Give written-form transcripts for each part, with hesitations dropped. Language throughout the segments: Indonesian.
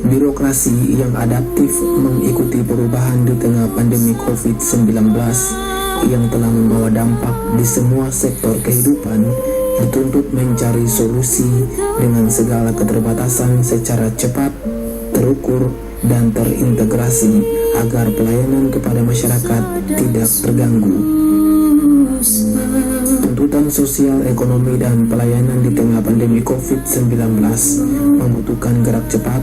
Birokrasi yang adaptif mengikuti perubahan di tengah pandemi COVID-19 yang telah membawa dampak di semua sektor kehidupan dituntut mencari solusi dengan segala keterbatasan secara cepat, terukur, dan terintegrasi agar pelayanan kepada masyarakat tidak terganggu. Tuntutan sosial, ekonomi, dan pelayanan di tengah pandemi COVID-19 membutuhkan gerak cepat,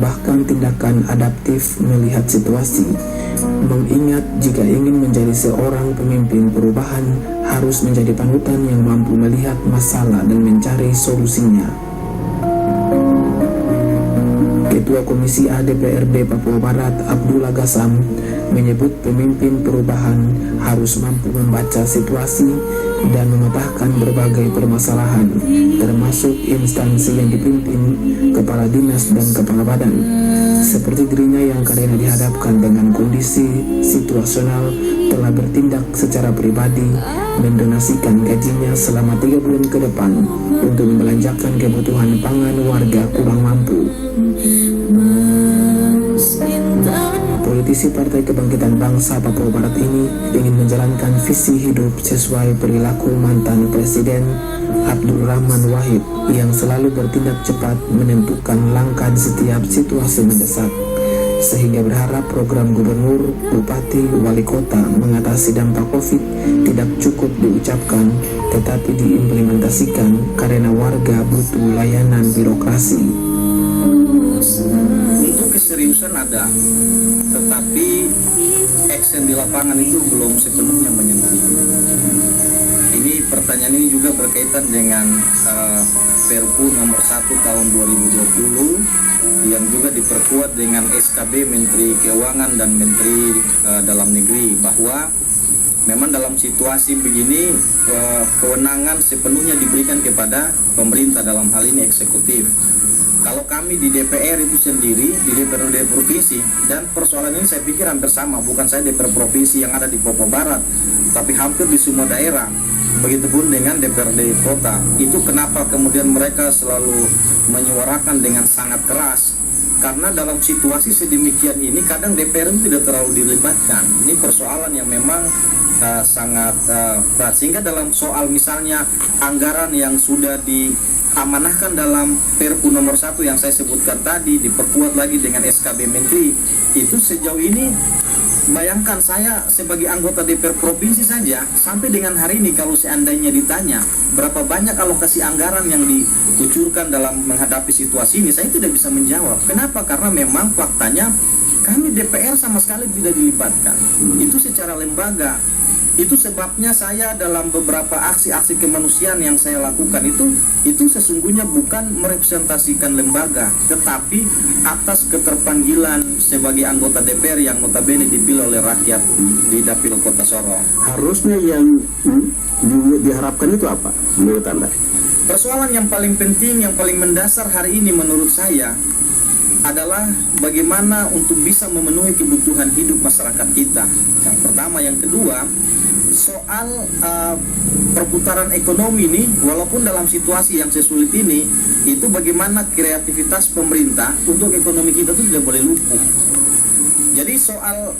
bahkan tindakan adaptif melihat situasi. Mengingat jika ingin menjadi seorang pemimpin perubahan, harus menjadi panutan yang mampu melihat masalah dan mencari solusinya. Ketua Komisi A DPRD Papua Barat Abdullah Gassam menyebut pemimpin perubahan harus mampu membaca situasi dan memetakan berbagai permasalahan, termasuk instansi yang dipimpin, kepala dinas dan kepala badan. Seperti dirinya yang karena dihadapkan dengan kondisi situasional telah bertindak secara pribadi mendonasikan gajinya selama 3 bulan ke depan untuk membelanjakan kebutuhan pangan warga kurang mampu. Politisi Partai Kebangkitan Bangsa Papua Barat ini ingin menjalankan visi hidup sesuai perilaku mantan Presiden Abdul Rahman Wahid yang selalu bertindak cepat menentukan langkah di setiap situasi mendesak, sehingga berharap program gubernur, bupati, wali kota mengatasi dampak COVID tidak cukup diucapkan tetapi diimplementasikan karena warga butuh layanan birokrasi. Untuk keseriusan ada, tetapi action di lapangan itu belum sepenuhnya menyentuh. Ini pertanyaan ini juga berkaitan dengan Perpu nomor 1 tahun 2020 yang juga diperkuat dengan SKB Menteri Keuangan dan Menteri Dalam Negeri, bahwa memang dalam situasi begini kewenangan sepenuhnya diberikan kepada pemerintah, dalam hal ini eksekutif. Kalau kami di DPR itu sendiri, di DPRD provinsi, dan persoalan ini saya pikir hampir sama, bukan saya DPR provinsi yang ada di Papua Barat, tapi hampir di semua daerah. Begitupun dengan DPRD kota. Itu kenapa kemudian mereka selalu menyuarakan dengan sangat keras, karena dalam situasi sedemikian ini kadang DPR itu tidak terlalu dilibatkan. Ini persoalan yang memang sangat berat, sehingga dalam soal misalnya anggaran yang sudah diamanahkan dalam Perpu nomor 1 yang saya sebutkan tadi, diperkuat lagi dengan SKB Menteri, itu sejauh ini bayangkan saya sebagai anggota DPR provinsi saja, sampai dengan hari ini kalau seandainya ditanya berapa banyak alokasi anggaran yang dikucurkan dalam menghadapi situasi ini, saya tidak bisa menjawab. Kenapa? Karena memang faktanya kami DPR sama sekali tidak dilibatkan. Itu secara lembaga. Itu sebabnya saya dalam beberapa aksi-aksi kemanusiaan yang saya lakukan itu sesungguhnya bukan merepresentasikan lembaga, tetapi atas keterpanggilan sebagai anggota DPR yang notabene dipilih oleh rakyat di Dapil Kota Sorong. Harusnya yang diharapkan itu apa menurut Anda? Persoalan yang paling penting, yang paling mendasar hari ini menurut saya adalah bagaimana untuk bisa memenuhi kebutuhan hidup masyarakat kita. Yang pertama, yang kedua, soal perputaran ekonomi ini, walaupun dalam situasi yang sesulit ini, itu bagaimana kreativitas pemerintah untuk ekonomi kita itu tidak boleh lumpuh. Jadi soal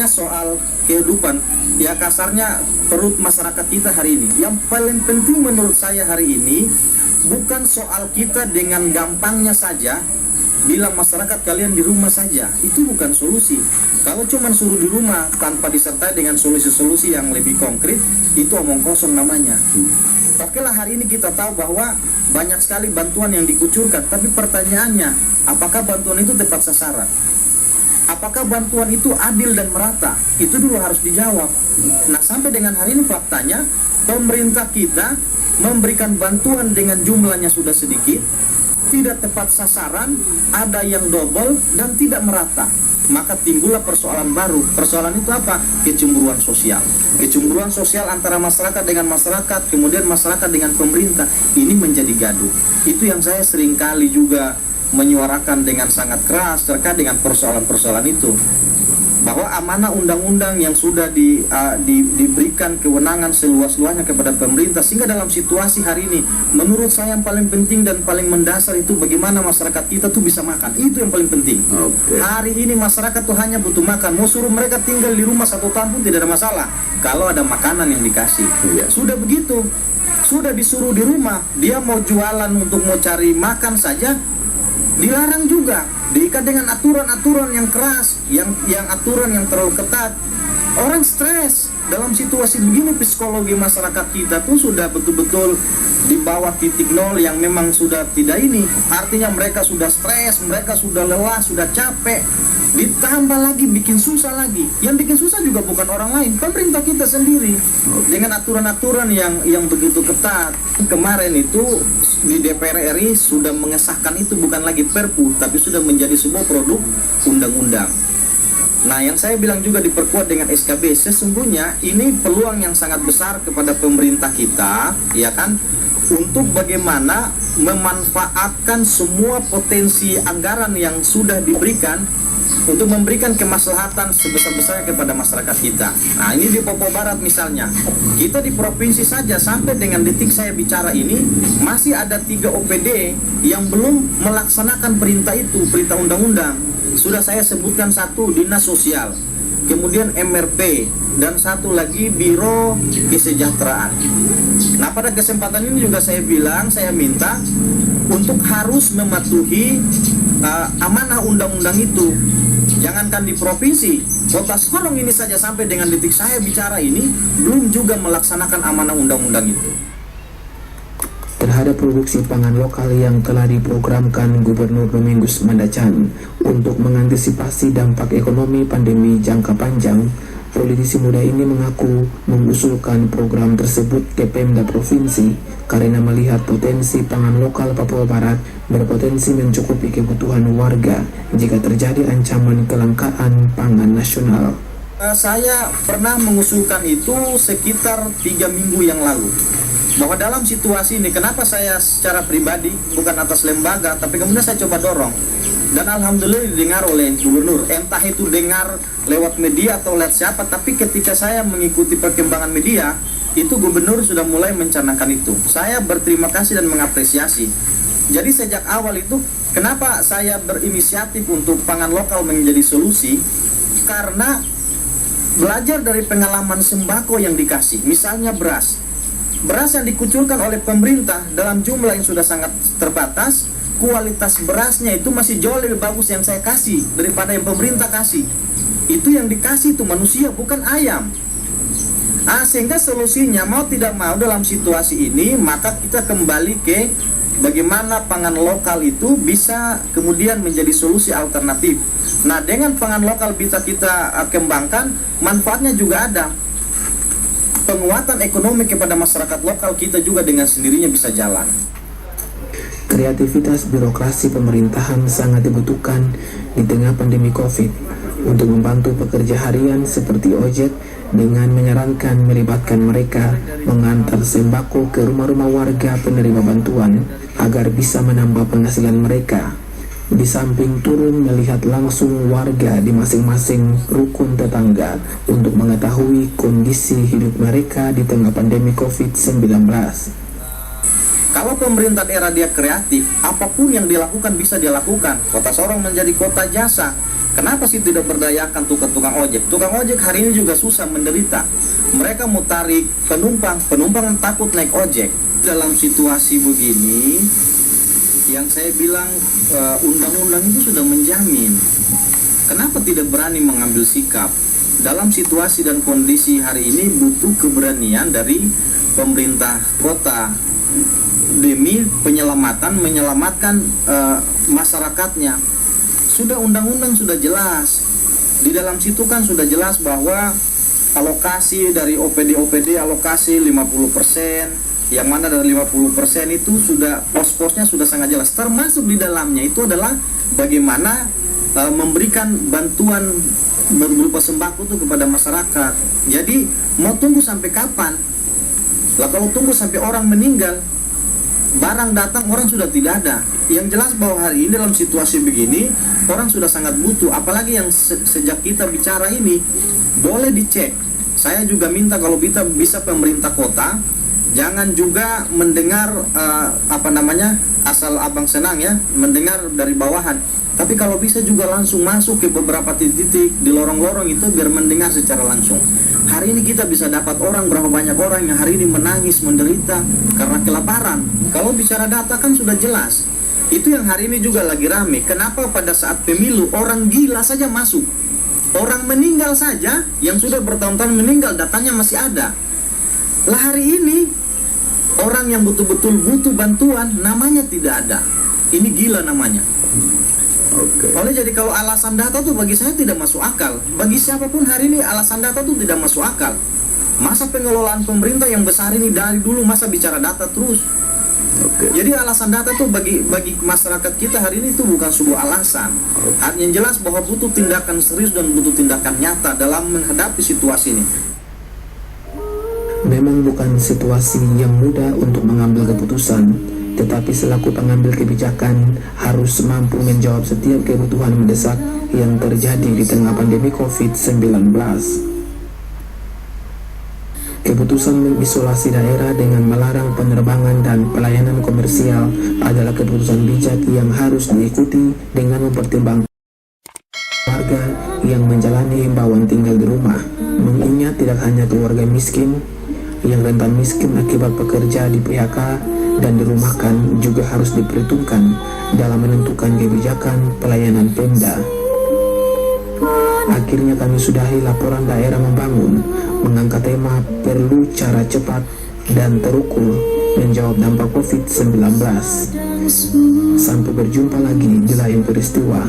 soal kehidupan, ya kasarnya perut masyarakat kita hari ini. Yang paling penting menurut saya hari ini bukan soal kita dengan gampangnya saja bilang masyarakat kalian di rumah saja, itu bukan solusi. Kalau cuma suruh di rumah tanpa disertai dengan solusi-solusi yang lebih konkret, itu omong kosong namanya. Oke lah, hari ini kita tahu bahwa banyak sekali bantuan yang dikucurkan, tapi pertanyaannya, apakah bantuan itu tepat sasaran? Apakah bantuan itu adil dan merata? Itu dulu harus dijawab. Nah, sampai dengan hari ini faktanya pemerintah kita memberikan bantuan dengan jumlahnya sudah sedikit, tidak tepat sasaran, ada yang double dan tidak merata. Maka timbullah persoalan baru. Persoalan itu apa? Kecemburuan sosial. Kecemburuan sosial antara masyarakat dengan masyarakat, kemudian masyarakat dengan pemerintah. Ini menjadi gaduh. Itu yang saya seringkali juga menyuarakan dengan sangat keras terkait dengan persoalan-persoalan itu, bahwa amanah undang-undang yang sudah diberikan kewenangan seluas-luasnya kepada pemerintah, sehingga dalam situasi hari ini menurut saya yang paling penting dan paling mendasar itu bagaimana masyarakat kita tuh bisa makan. Itu yang paling penting. Hari ini masyarakat tuh hanya butuh makan. Mau suruh mereka tinggal di rumah 1 tahun pun tidak ada masalah kalau ada makanan yang dikasih. Sudah begitu, sudah disuruh di rumah, dia mau jualan untuk mau cari makan saja dilarang juga, diikat dengan aturan-aturan yang keras, yang aturan yang terlalu ketat. Orang stres dalam situasi begini. Psikologi masyarakat kita tuh sudah betul-betul di bawah titik nol yang memang sudah tidak ini. Artinya mereka sudah stres, mereka sudah lelah, sudah capek. Ditambah lagi bikin susah lagi. Yang bikin susah juga bukan orang lain, pemerintah kita sendiri dengan aturan-aturan yang begitu ketat. Kemarin itu di DPR RI sudah mengesahkan itu bukan lagi Perpu, tapi sudah menjadi sebuah produk undang-undang. Nah, yang saya bilang juga diperkuat dengan SKB. Sesungguhnya ini peluang yang sangat besar kepada pemerintah kita, ya kan, untuk bagaimana memanfaatkan semua potensi anggaran yang sudah diberikan untuk memberikan kemaslahatan sebesar-besarnya kepada masyarakat kita. Nah, ini di Papua Barat misalnya, kita di provinsi saja sampai dengan detik saya bicara ini masih ada 3 OPD yang belum melaksanakan perintah itu, perintah undang-undang. Sudah saya sebutkan, 1 Dinas Sosial, kemudian MRP, dan 1 lagi Biro Kesejahteraan. Nah, pada kesempatan ini juga saya bilang, saya minta untuk harus mematuhi amanah undang-undang itu. Jangankan di provinsi, Kota Sorong ini saja sampai dengan detik saya bicara ini belum juga melaksanakan amanah undang-undang itu. Terhadap produksi pangan lokal yang telah diprogramkan Gubernur Domingus Mandacan untuk mengantisipasi dampak ekonomi pandemi jangka panjang, politisi muda ini mengaku mengusulkan program tersebut ke Pemda Provinsi karena melihat potensi pangan lokal Papua Barat berpotensi mencukupi kebutuhan warga jika terjadi ancaman kelangkaan pangan nasional. Saya pernah mengusulkan itu sekitar 3 minggu yang lalu, bahwa dalam situasi ini, kenapa saya secara pribadi, bukan atas lembaga, tapi kemudian saya coba dorong, dan alhamdulillah didengar oleh gubernur. Entah itu dengar lewat media atau lewat siapa, tapi ketika saya mengikuti perkembangan media, itu gubernur sudah mulai mencanangkan itu. Saya berterima kasih dan mengapresiasi. Jadi sejak awal itu, kenapa saya berinisiatif untuk pangan lokal menjadi solusi? Karena belajar dari pengalaman sembako yang dikasih, misalnya beras yang dikucurkan oleh pemerintah dalam jumlah yang sudah sangat terbatas, kualitas berasnya itu masih jauh lebih bagus yang saya kasih daripada yang pemerintah kasih. Itu yang dikasih itu manusia, bukan ayam. Sehingga solusinya mau tidak mau dalam situasi ini, maka kita kembali ke bagaimana pangan lokal itu bisa kemudian menjadi solusi alternatif. Nah, dengan pangan lokal bisa kita kembangkan, manfaatnya juga ada. Penguatan ekonomi kepada masyarakat lokal kita juga dengan sendirinya bisa jalan. Kreativitas birokrasi pemerintahan sangat dibutuhkan di tengah pandemi COVID untuk membantu pekerja harian seperti ojek dengan menyarankan melibatkan mereka mengantar sembako ke rumah-rumah warga penerima bantuan agar bisa menambah penghasilan mereka. Di samping turun melihat langsung warga di masing-masing rukun tetangga untuk mengetahui kondisi hidup mereka di tengah pandemi COVID-19. Kalau pemerintah daerah dia kreatif, apapun yang dilakukan bisa dia lakukan. Kota Sorong menjadi kota jasa. Kenapa sih tidak berdayakan tukang ojek? Tukang ojek hari ini juga susah, menderita. Mereka mau tarik penumpang takut naik ojek. Dalam situasi begini, yang saya bilang undang-undang itu sudah menjamin. Kenapa tidak berani mengambil sikap? Dalam situasi dan kondisi hari ini butuh keberanian dari pemerintah kota demi menyelamatkan masyarakatnya. Sudah undang-undang sudah jelas. Di dalam situ kan sudah jelas bahwa alokasi dari OPD alokasi 50%, yang mana dari 50% itu sudah pos-posnya sudah sangat jelas. Termasuk di dalamnya itu adalah bagaimana memberikan bantuan berupa sembako itu kepada masyarakat. Jadi mau tunggu sampai kapan? Lah kalau tunggu sampai orang meninggal, barang datang orang sudah tidak ada. Yang jelas bahwa hari ini dalam situasi begini orang sudah sangat butuh. Apalagi yang sejak kita bicara ini boleh dicek. Saya juga minta kalau bisa pemerintah kota jangan juga mendengar asal abang senang ya, mendengar dari bawahan. Tapi kalau bisa juga langsung masuk ke beberapa titik-titik di lorong-lorong itu biar mendengar secara langsung. Hari ini kita bisa dapat berapa banyak orang yang hari ini menangis, menderita karena kelaparan. Kalau bicara data kan sudah jelas. Itu yang hari ini juga lagi rame. Kenapa pada saat pemilu orang gila saja masuk? Orang meninggal saja yang sudah bertahun-tahun meninggal datanya masih ada. Lah hari ini orang yang betul-betul butuh bantuan namanya tidak ada. Ini gila namanya. Oleh jadi kalau alasan data tuh bagi saya tidak masuk akal. Bagi siapapun hari ini alasan data tuh tidak masuk akal. Masa pengelolaan pemerintah yang besar ini dari dulu masa bicara data terus? Jadi alasan data tuh bagi masyarakat kita hari ini itu bukan sebuah alasan. Yang jelas bahwa butuh tindakan serius dan butuh tindakan nyata dalam menghadapi situasi ini. Memang bukan situasi yang mudah untuk mengambil keputusan, tetapi selaku pengambil kebijakan harus mampu menjawab setiap kebutuhan mendesak yang terjadi di tengah pandemi COVID-19. Keputusan mengisolasi daerah dengan melarang penerbangan dan pelayanan komersial adalah keputusan bijak yang harus diikuti dengan mempertimbangkan warga yang menjalani himbauan tinggal di rumah. Mengingat tidak hanya keluarga miskin yang rentan miskin akibat pekerja di PHK dan dirumahkan juga harus diperhitungkan dalam menentukan kebijakan pelayanan Pemda. Akhirnya kami sudahi laporan daerah membangun, mengangkat tema perlu cara cepat dan terukur menjawab dampak COVID-19. Sampai berjumpa lagi di lain peristiwa.